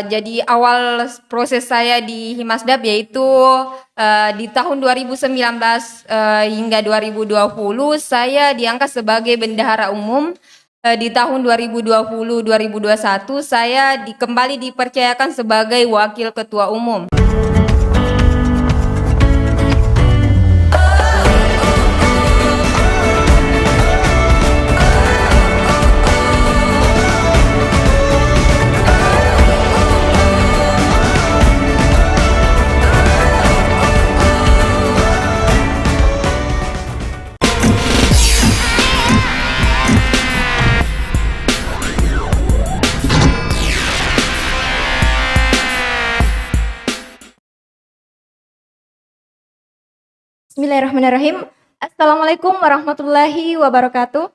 Jadi awal proses saya di Himasdap yaitu di tahun 2019 hingga 2020 saya diangkat sebagai bendahara umum. Di tahun 2020-2021 saya kembali dipercayakan sebagai wakil ketua umum. Bismillahirrahmanirrahim. Assalamualaikum warahmatullahi wabarakatuh.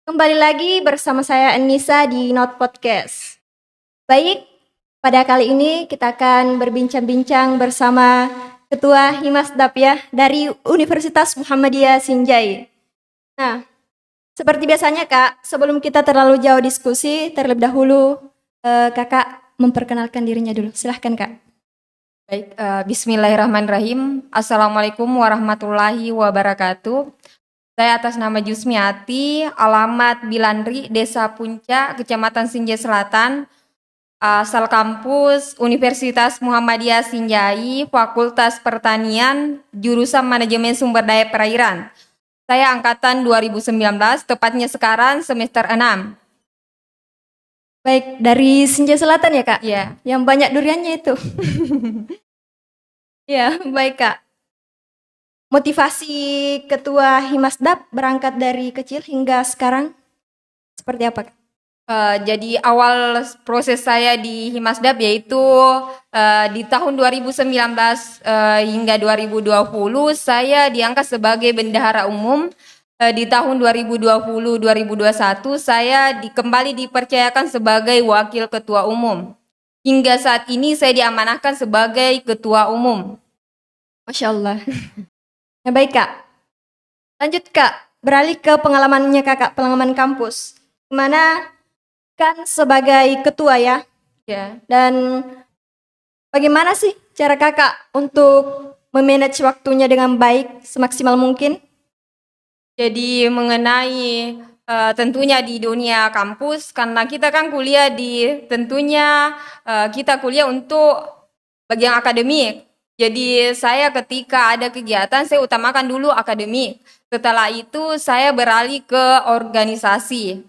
Kembali lagi bersama saya Anissa di Not Podcast. Baik, pada kali ini kita akan berbincang-bincang bersama Ketua Himasdap ya dari Universitas Muhammadiyah Sinjai. Nah, seperti biasanya Kak, sebelum kita terlalu jauh diskusi, terlebih dahulu Kakak memperkenalkan dirinya dulu. Silahkan Kak. Baik, bismillahirrahmanirrahim. Assalamualaikum warahmatullahi wabarakatuh. Saya atas nama Jusmiati, alamat Bilandri, Desa Puncak, Kecamatan Sinjai Selatan, asal kampus Universitas Muhammadiyah Sinjai, Fakultas Pertanian, jurusan Manajemen Sumber Daya Perairan. Saya angkatan 2019, tepatnya sekarang semester 6. Baik, dari Sinjai Selatan ya Kak? Iya. Yang banyak duriannya itu. Ya, baik Kak. Motivasi Ketua Himasdap berangkat dari kecil hingga sekarang seperti apa Kak? Jadi awal proses saya di Himasdap yaitu di tahun 2019 hingga 2020 saya diangkat sebagai bendahara umum. Di tahun 2020-2021 saya kembali dipercayakan sebagai wakil ketua umum. Hingga saat ini saya diamanahkan sebagai ketua umum. Masya Allah. Ya baik Kak. Lanjut Kak, beralih ke pengalamannya Kakak, pengalaman kampus. Gimana kan sebagai ketua ya? Ya. Dan bagaimana sih cara Kakak untuk memanage waktunya dengan baik semaksimal mungkin? Jadi mengenai tentunya di dunia kampus, karena kita kan kuliah tentunya kita kuliah untuk bagian akademik. Jadi saya ketika ada kegiatan saya utamakan dulu akademik. Setelah itu saya beralih ke organisasi.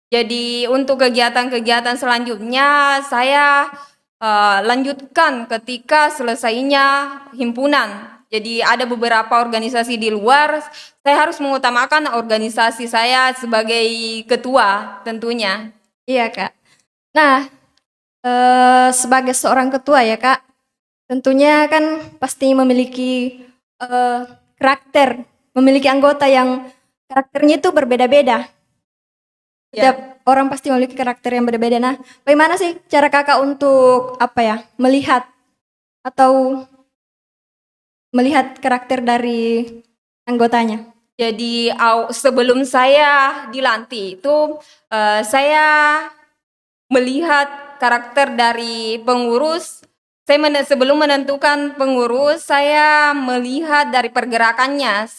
Jadi untuk kegiatan-kegiatan selanjutnya saya lanjutkan ketika selesainya himpunan. Jadi ada beberapa organisasi di luar, saya harus mengutamakan organisasi saya sebagai ketua tentunya. Iya Kak. Nah, sebagai seorang ketua ya Kak, tentunya kan pasti memiliki karakter, memiliki anggota yang karakternya itu berbeda-beda. Setiap orang pasti memiliki karakter yang berbeda. Nah, bagaimana sih cara Kakak untuk melihat atau melihat karakter dari anggotanya? Jadi sebelum saya dilantik itu saya melihat karakter dari pengurus. Sebelum menentukan pengurus, saya melihat dari pergerakannya.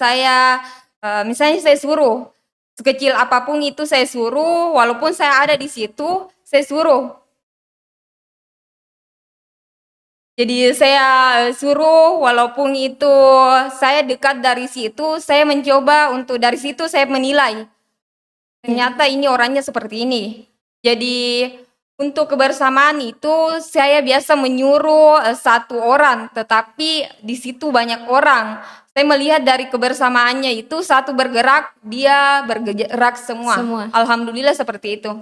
Misalnya saya suruh sekecil apapun itu saya suruh, walaupun saya ada di situ, saya suruh. Jadi saya suruh, walaupun itu saya dekat dari situ, saya mencoba untuk dari situ saya menilai. Ternyata ini orangnya seperti ini. Jadi untuk kebersamaan itu saya biasa menyuruh satu orang, tetapi di situ banyak orang. Saya melihat dari kebersamaannya itu satu bergerak, dia bergerak semua. Alhamdulillah seperti itu.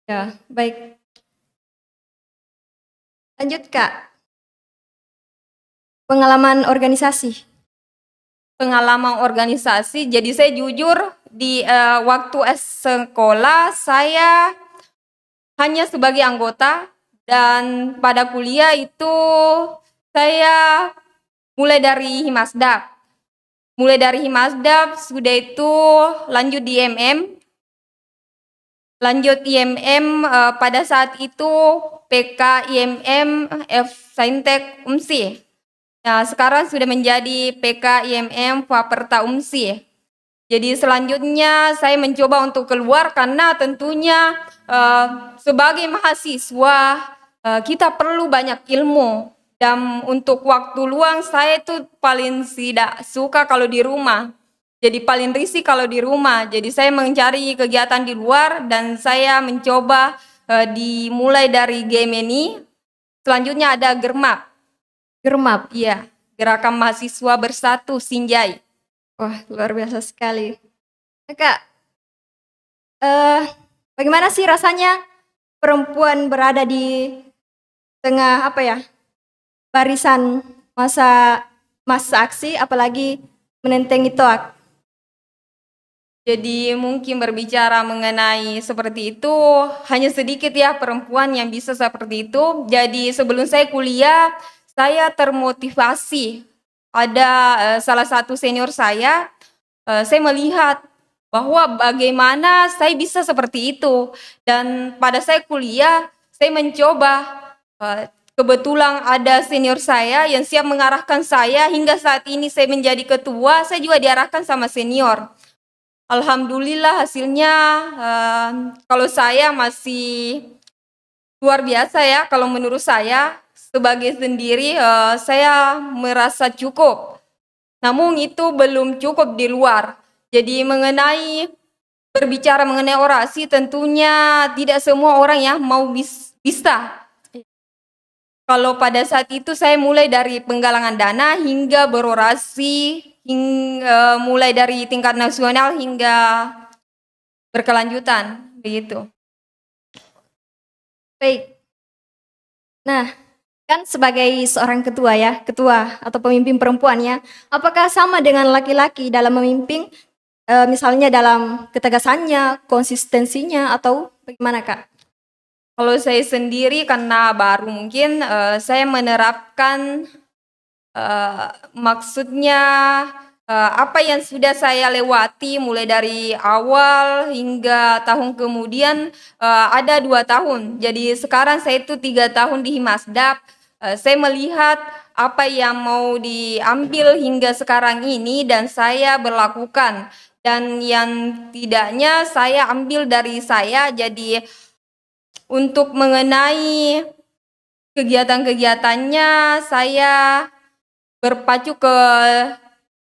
Ya, baik. Lanjut Kak. Pengalaman organisasi. Pengalaman organisasi, jadi saya jujur di waktu sekolah saya hanya sebagai anggota, dan pada kuliah itu saya mulai dari Himasdap. Sudah itu lanjut di MM. lanjut IMM, pada saat itu PK IMM F Saintek UMSI. Nah, sekarang sudah menjadi PK IMM Faperta UMSI. Jadi selanjutnya saya mencoba untuk keluar karena tentunya sebagai mahasiswa kita perlu banyak ilmu. Dan untuk waktu luang saya itu paling tidak suka kalau di rumah. Jadi paling risih kalau di rumah. Jadi saya mencari kegiatan di luar dan saya mencoba dimulai dari game ini. Selanjutnya ada Germap. Germap. Iya, Gerakan Mahasiswa Bersatu Sinjai. Wah, luar biasa sekali. Nah, Kak, eh, bagaimana sih rasanya perempuan berada di tengah barisan masa aksi, apalagi menentengi toak? Jadi mungkin berbicara mengenai seperti itu hanya sedikit ya perempuan yang bisa seperti itu. Jadi sebelum saya kuliah saya termotivasi. Ada salah satu senior saya melihat bahwa bagaimana saya bisa seperti itu. Dan pada saya kuliah saya mencoba, kebetulan ada senior saya yang siap mengarahkan saya hingga saat ini saya menjadi ketua, saya juga diarahkan sama senior. Alhamdulillah hasilnya kalau saya masih luar biasa ya. Kalau menurut saya sebagai sendiri saya merasa cukup. Namun itu belum cukup di luar. Jadi berbicara mengenai orasi tentunya tidak semua orang ya mau bisa. Kalau pada saat itu saya mulai dari penggalangan dana hingga berorasi, mulai dari tingkat nasional hingga berkelanjutan, begitu. Baik. Nah, kan sebagai seorang ketua atau pemimpin perempuan ya, apakah sama dengan laki-laki dalam memimpin, misalnya dalam ketegasannya, konsistensinya, atau bagaimana, Kak? Kalau saya sendiri karena baru mungkin saya menerapkan maksudnya apa yang sudah saya lewati mulai dari awal hingga tahun kemudian ada 2 tahun. Jadi sekarang saya itu 3 tahun di Himasdap. Saya melihat apa yang mau diambil hingga sekarang ini dan saya berlakukan. Dan yang tidaknya saya ambil dari saya. Jadi untuk mengenai kegiatan-kegiatannya saya berpacu ke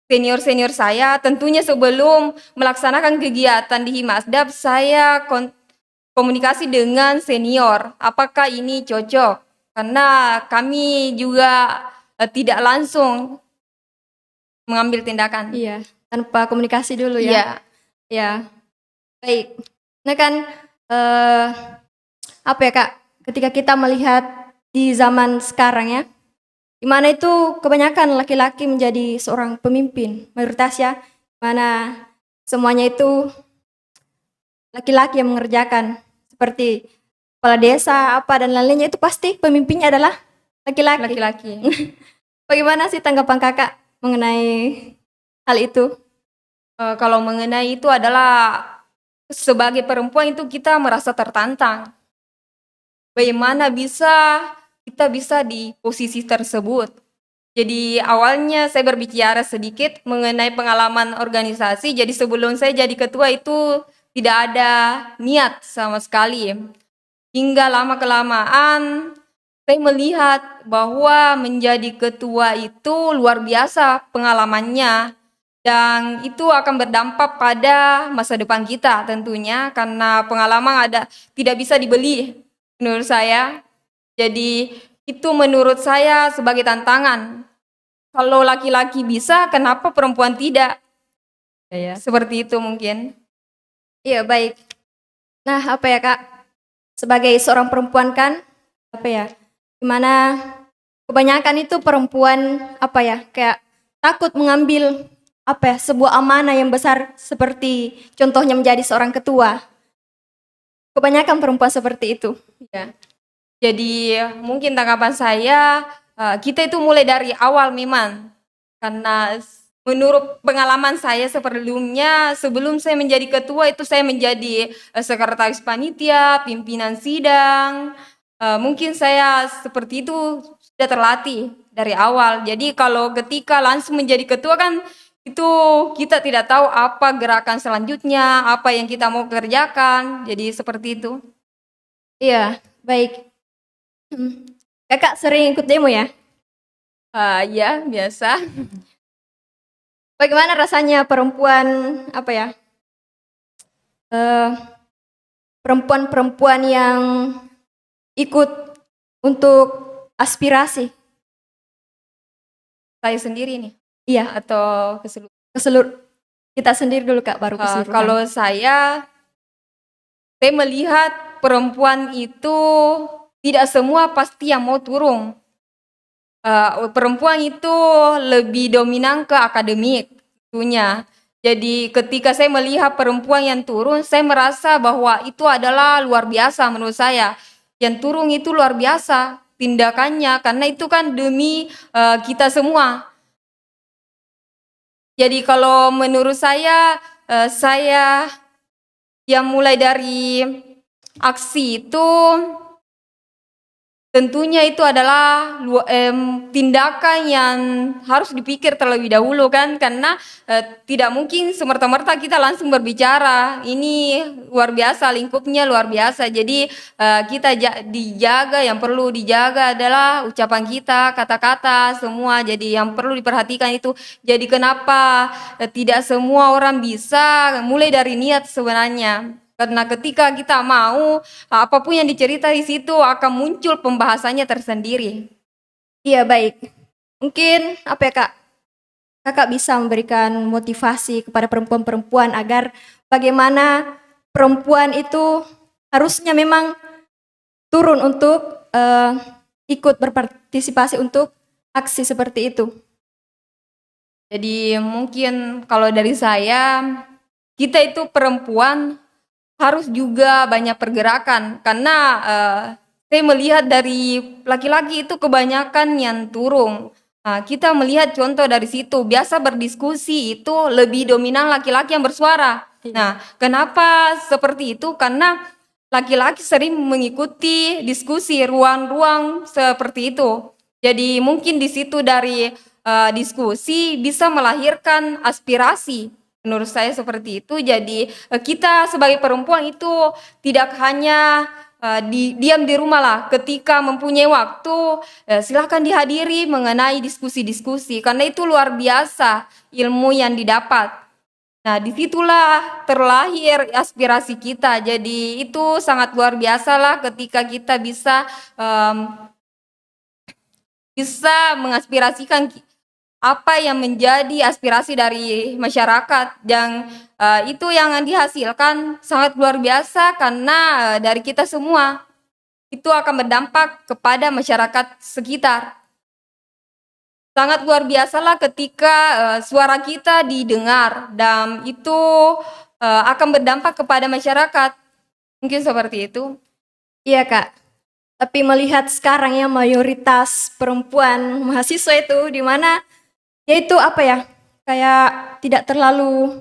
senior-senior saya. Tentunya sebelum melaksanakan kegiatan di Himasdap saya komunikasi dengan senior. Apakah ini cocok? Karena kami juga tidak langsung mengambil tindakan. Iya, tanpa komunikasi dulu ya. Iya. Ya, baik. Nah kan, eh, apa ya Kak, ketika kita melihat di zaman sekarang ya, dimana itu kebanyakan laki-laki menjadi seorang pemimpin, mayoritas ya, mana semuanya itu laki-laki yang mengerjakan, seperti kepala desa, apa dan lain-lainnya, itu pasti pemimpinnya adalah laki-laki. Laki-laki. Bagaimana sih tanggapan Kakak mengenai hal itu? Kalau mengenai itu adalah sebagai perempuan itu kita merasa tertantang. Bagaimana kita bisa di posisi tersebut. Jadi awalnya saya berbicara sedikit mengenai pengalaman organisasi. Jadi sebelum saya jadi ketua itu tidak ada niat sama sekali. Hingga lama-kelamaan saya melihat bahwa menjadi ketua itu luar biasa pengalamannya. Dan itu akan berdampak pada masa depan kita tentunya karena pengalaman tidak bisa dibeli menurut saya. Jadi itu menurut saya sebagai tantangan. Kalau laki-laki bisa, kenapa perempuan tidak? Ya. Seperti itu mungkin. Iya, baik. Nah, apa ya Kak? Sebagai seorang perempuan kan, apa ya? Dimana kebanyakan itu perempuan apa ya? Kayak takut mengambil apa ya? Sebuah amanah yang besar seperti contohnya menjadi seorang ketua. Kebanyakan perempuan seperti itu. Ya. Jadi mungkin tanggapan saya kita itu mulai dari awal memang karena menurut pengalaman saya sebelumnya, sebelum saya menjadi ketua itu saya menjadi sekretaris panitia, pimpinan sidang. Mungkin saya seperti itu sudah terlatih dari awal. Jadi kalau ketika langsung menjadi ketua kan itu kita tidak tahu apa gerakan selanjutnya, apa yang kita mau kerjakan. Jadi seperti itu. Iya, baik. Kakak sering ikut demo ya? Ya, biasa. Bagaimana rasanya perempuan apa ya? eh, Perempuan-perempuan yang ikut untuk aspirasi? Saya sendiri nih Iya, atau keseluruhan. keseluruh kita sendiri dulu Kak, baru keseluruhan. Kalau saya melihat perempuan itu tidak semua pasti yang mau turun. Perempuan itu lebih dominan ke akademik tentunya. Jadi ketika saya melihat perempuan yang turun, saya merasa bahwa itu adalah luar biasa menurut saya. Yang turun itu luar biasa tindakannya karena itu kan demi kita semua. Jadi kalau menurut saya yang mulai dari aksi itu tentunya itu adalah tindakan yang harus dipikir terlebih dahulu kan karena tidak mungkin semerta-merta kita langsung berbicara. Ini luar biasa, lingkupnya luar biasa. Jadi kita dijaga, yang perlu dijaga adalah ucapan kita, kata-kata semua. Jadi yang perlu diperhatikan itu. Jadi kenapa tidak semua orang bisa mulai dari niat sebenarnya. Karena ketika kita mau, apapun yang dicerita di situ akan muncul pembahasannya tersendiri. Iya, baik. Mungkin apa ya Kak? Kakak bisa memberikan motivasi kepada perempuan-perempuan agar bagaimana perempuan itu harusnya memang turun untuk ikut berpartisipasi untuk aksi seperti itu. Jadi mungkin kalau dari saya, kita itu perempuan harus juga banyak pergerakan karena saya melihat dari laki-laki itu kebanyakan yang turun. Kita melihat contoh dari situ, biasa berdiskusi itu lebih dominan laki-laki yang bersuara. Nah, kenapa seperti itu? Karena laki-laki sering mengikuti diskusi ruang-ruang seperti itu. Jadi mungkin di situ dari diskusi bisa melahirkan aspirasi. Menurut saya seperti itu. Jadi kita sebagai perempuan itu tidak hanya diam di rumah lah. Ketika mempunyai waktu, silahkan dihadiri mengenai diskusi-diskusi. Karena itu luar biasa ilmu yang didapat. Nah, disitulah terlahir aspirasi kita. Jadi itu sangat luar biasa lah ketika kita bisa mengaspirasikan apa yang menjadi aspirasi dari masyarakat yang itu yang dihasilkan sangat luar biasa karena dari kita semua itu akan berdampak kepada masyarakat sekitar. Sangat luar biasalah ketika suara kita didengar dan itu akan berdampak kepada masyarakat. Mungkin seperti itu. Iya Kak. Tapi melihat sekarang ya mayoritas perempuan mahasiswa itu di mana yaitu apa ya, kayak tidak terlalu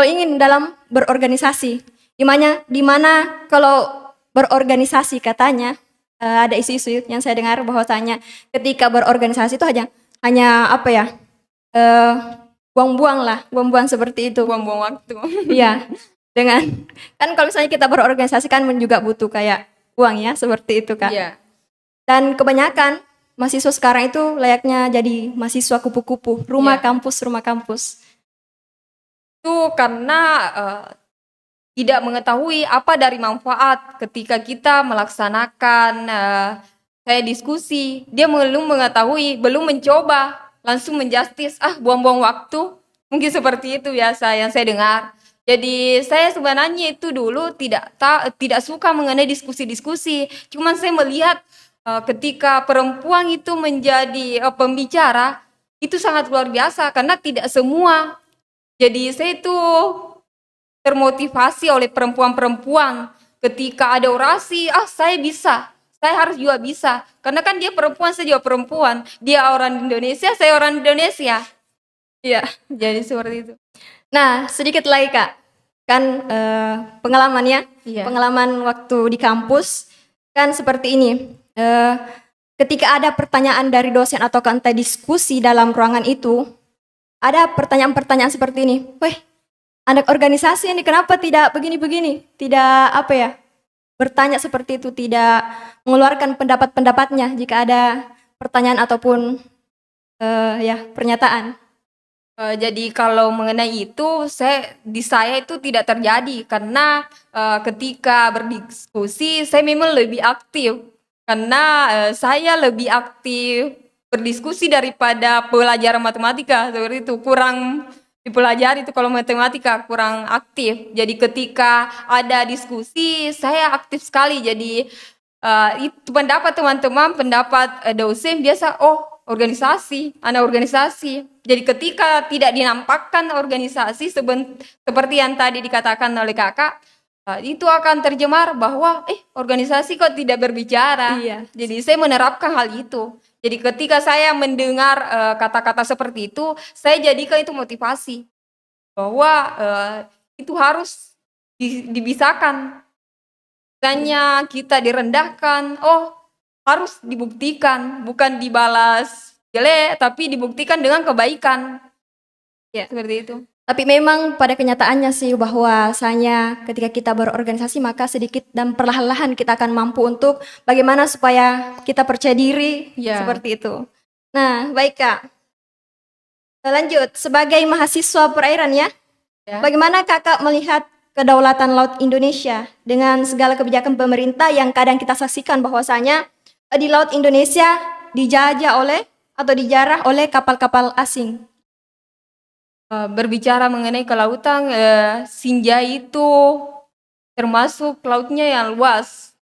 ingin dalam berorganisasi. Di mana kalau berorganisasi katanya ada isu-isu yang saya dengar bahwasanya ketika berorganisasi itu hanya apa ya, buang-buang seperti itu. Buang-buang waktu. Iya, dengan kan kalau misalnya kita berorganisasi kan juga butuh kayak uang ya, seperti itu Kak. Iya. Dan kebanyakan mahasiswa sekarang itu layaknya jadi mahasiswa kupu-kupu, rumah Iya. kampus. Itu karena tidak mengetahui apa dari manfaat ketika kita melaksanakan kayak diskusi. Dia belum mengetahui, belum mencoba, langsung menjustis, buang-buang waktu. Mungkin seperti itu biasa yang saya dengar. Jadi saya sebenarnya itu dulu tidak suka mengenai diskusi-diskusi. Cuman saya melihat ketika perempuan itu menjadi pembicara, itu sangat luar biasa karena tidak semua. Jadi saya itu termotivasi oleh perempuan-perempuan ketika ada orasi, saya bisa, saya harus juga bisa. Karena kan dia perempuan, saya juga perempuan. Dia orang Indonesia, saya orang Indonesia. Iya. Jadi seperti itu. Nah, sedikit lagi Kak, kan pengalamannya, Iya. pengalaman waktu di kampus kan seperti ini. Eh, Ketika ada pertanyaan dari dosen atau entah diskusi dalam ruangan itu, ada pertanyaan-pertanyaan seperti ini. Weh, anak organisasi ini kenapa tidak begini-begini? Tidak apa ya? Bertanya seperti itu, tidak mengeluarkan pendapat-pendapatnya jika ada pertanyaan ataupun ya pernyataan. Jadi kalau mengenai itu, di saya itu tidak terjadi karena ketika berdiskusi saya memang lebih aktif karena saya lebih aktif berdiskusi daripada pelajaran matematika seperti itu, kurang dipelajari itu kalau matematika kurang aktif. Jadi ketika ada diskusi saya aktif sekali. Jadi itu pendapat teman-teman, pendapat dosen biasa, oh organisasi, anak organisasi. Jadi ketika tidak dinampakkan organisasi seperti yang tadi dikatakan oleh kakak, itu akan terjemar bahwa organisasi kok tidak berbicara. Iya. Jadi saya menerapkan hal itu. Jadi ketika saya mendengar kata-kata seperti itu, saya jadikan itu motivasi bahwa itu harus dibisarkan. Misalnya kita direndahkan, oh harus dibuktikan, bukan dibalas jelek, tapi dibuktikan dengan kebaikan. Ya. Seperti itu. Tapi memang pada kenyataannya sih bahwasanya ketika kita berorganisasi maka sedikit dan perlahan-lahan kita akan mampu untuk bagaimana supaya kita percaya diri Ya. seperti itu. Nah, baik Kak. Lanjut, sebagai mahasiswa perairan ya, Ya. bagaimana Kakak melihat kedaulatan laut Indonesia dengan segala kebijakan pemerintah yang kadang kita saksikan bahwasanya di laut Indonesia dijajah oleh atau dijarah oleh kapal-kapal asing. Berbicara mengenai kelautan, Sinjai itu termasuk lautnya yang luas.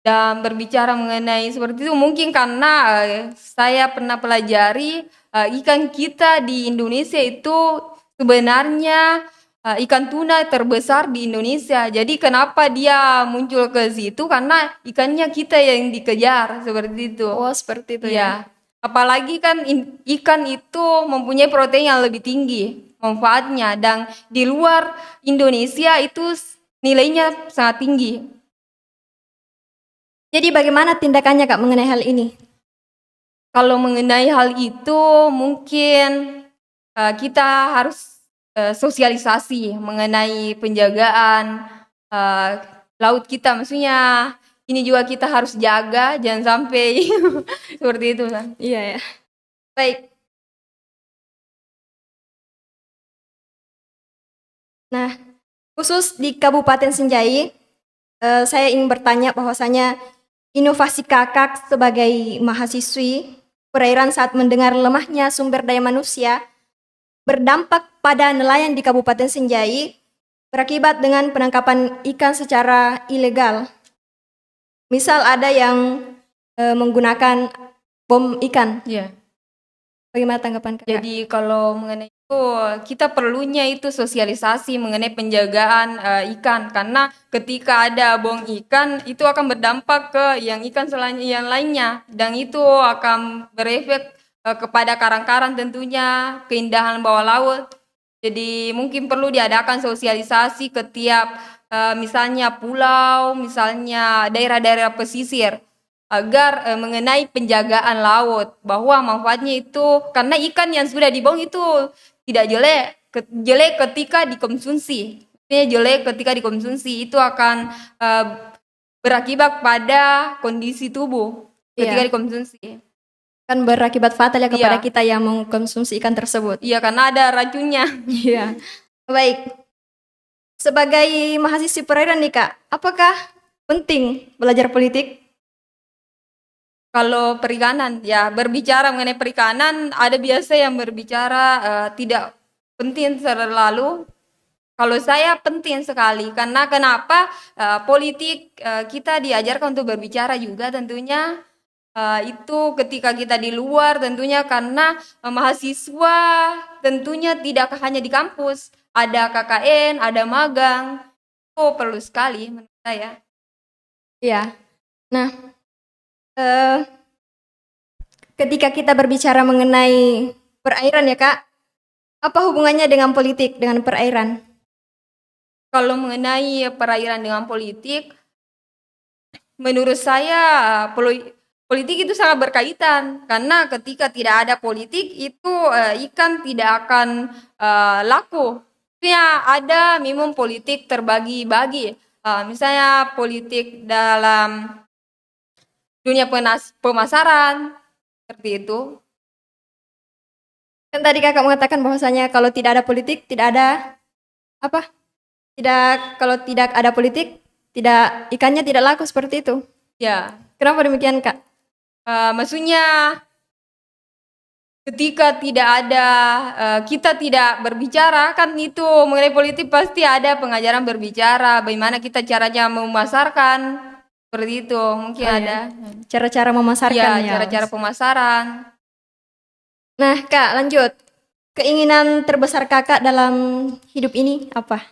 Dan berbicara mengenai seperti itu mungkin karena saya pernah pelajari ikan kita di Indonesia itu sebenarnya ikan tuna terbesar di Indonesia. Jadi kenapa dia muncul ke situ? Karena ikannya kita yang dikejar seperti itu. Oh, seperti itu ya. Iya. Apalagi kan ikan itu mempunyai protein yang lebih tinggi manfaatnya, dan di luar Indonesia itu nilainya sangat tinggi. Jadi bagaimana tindakannya Kak mengenai hal ini? Kalau mengenai hal itu mungkin kita harus sosialisasi mengenai penjagaan laut kita. Maksudnya ini juga kita harus jaga, jangan sampai seperti itu kan. Iya ya. Baik. Nah, khusus di Kabupaten Sinjai, saya ingin bertanya bahwasanya inovasi Kakak sebagai mahasiswi perairan saat mendengar lemahnya sumber daya manusia berdampak pada nelayan di Kabupaten Sinjai berakibat dengan penangkapan ikan secara ilegal. Misal ada yang menggunakan bom ikan. Iya. Bagaimana tanggapan Kakak? Jadi kalau mengenai itu kita perlunya itu sosialisasi mengenai penjagaan ikan, karena ketika ada bom ikan itu akan berdampak ke yang ikan yang lainnya, dan itu akan berefek kepada karang-karang, tentunya keindahan bawah laut. Jadi mungkin perlu diadakan sosialisasi ke tiap misalnya pulau, misalnya daerah-daerah pesisir, agar mengenai penjagaan laut, bahwa manfaatnya itu karena ikan yang sudah dibuang itu tidak jelek, jelek ketika dikonsumsi. Maksudnya jelek ketika dikonsumsi itu akan berakibat pada kondisi tubuh ketika Iya. dikonsumsi. Kan berakibat fatal ya kepada Iya. kita yang mengkonsumsi ikan tersebut. Iya, karena ada racunnya. Iya. Baik. Sebagai mahasiswi perairan nih Kak, apakah penting belajar politik? Kalau perikanan, ya berbicara mengenai perikanan, ada biasa yang berbicara tidak penting terlalu. Kalau saya penting sekali, karena kenapa politik kita diajarkan untuk berbicara juga tentunya. Itu ketika kita di luar tentunya, karena mahasiswa tentunya tidak hanya di kampus, ada KKN, ada magang, itu perlu sekali menurut saya. Iya. Nah, ketika kita berbicara mengenai perairan ya Kak, Apa hubungannya dengan politik, dengan perairan? Kalau mengenai perairan dengan politik, menurut saya politik itu sangat berkaitan karena ketika tidak ada politik itu ikan tidak akan laku. Artinya ada memang politik terbagi-bagi. Misalnya politik dalam dunia pemasaran seperti itu. Kan tadi kakak mengatakan bahwasanya kalau tidak ada politik, tidak ada apa? Kalau tidak ada politik, ikannya tidak laku seperti itu. Ya, Kenapa demikian kak? maksudnya ketika tidak ada kita tidak berbicara kan itu mengenai politik pasti ada pengajaran berbicara bagaimana kita caranya memasarkan seperti itu mungkin Oh, ada ya. Cara-cara memasarkan ya ya. cara-cara pemasaran. Nah kak, lanjut. Keinginan terbesar kakak dalam hidup ini apa?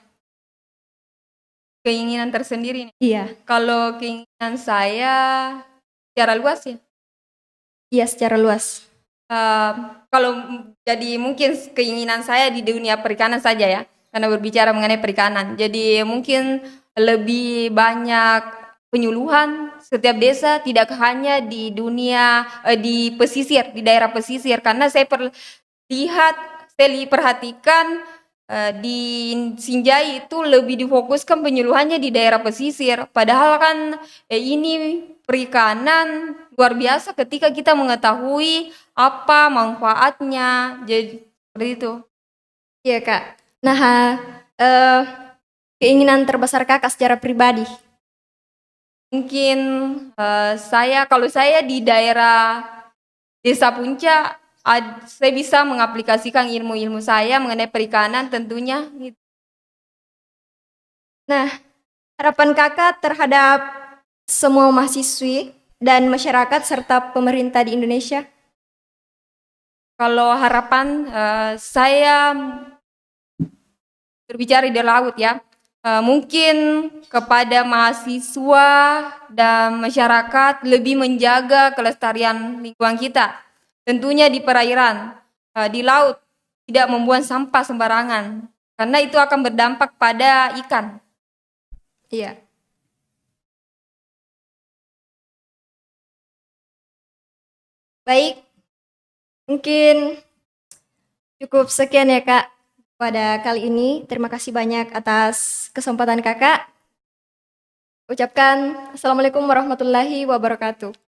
Keinginan tersendiri nih. Iya, Kalau keinginan saya secara luas ya iya secara luas. kalau jadi mungkin keinginan saya di dunia perikanan saja ya karena berbicara mengenai perikanan jadi mungkin lebih banyak penyuluhan setiap desa tidak hanya di dunia di pesisir di daerah pesisir karena saya perhatikan di Sinjai itu lebih difokuskan penyuluhannya di daerah pesisir padahal kan ini perikanan luar biasa ketika kita mengetahui apa manfaatnya jadi seperti itu. Iya kak. Nah, eh, keinginan terbesar kakak secara pribadi. Mungkin kalau saya di daerah Desa Puncak saya bisa mengaplikasikan ilmu-ilmu saya mengenai perikanan tentunya gitu. Nah, harapan kakak terhadap semua mahasiswi dan masyarakat serta pemerintah di Indonesia. Kalau harapan saya berbicara di laut ya. Mungkin kepada mahasiswa dan masyarakat lebih menjaga kelestarian lingkungan kita. Tentunya di perairan, di laut tidak membuang sampah sembarangan karena itu akan berdampak pada ikan. Iya. Baik, mungkin cukup sekian ya kak pada kali ini. Terima kasih banyak atas kesempatan kakak. Ucapkan Assalamualaikum warahmatullahi wabarakatuh.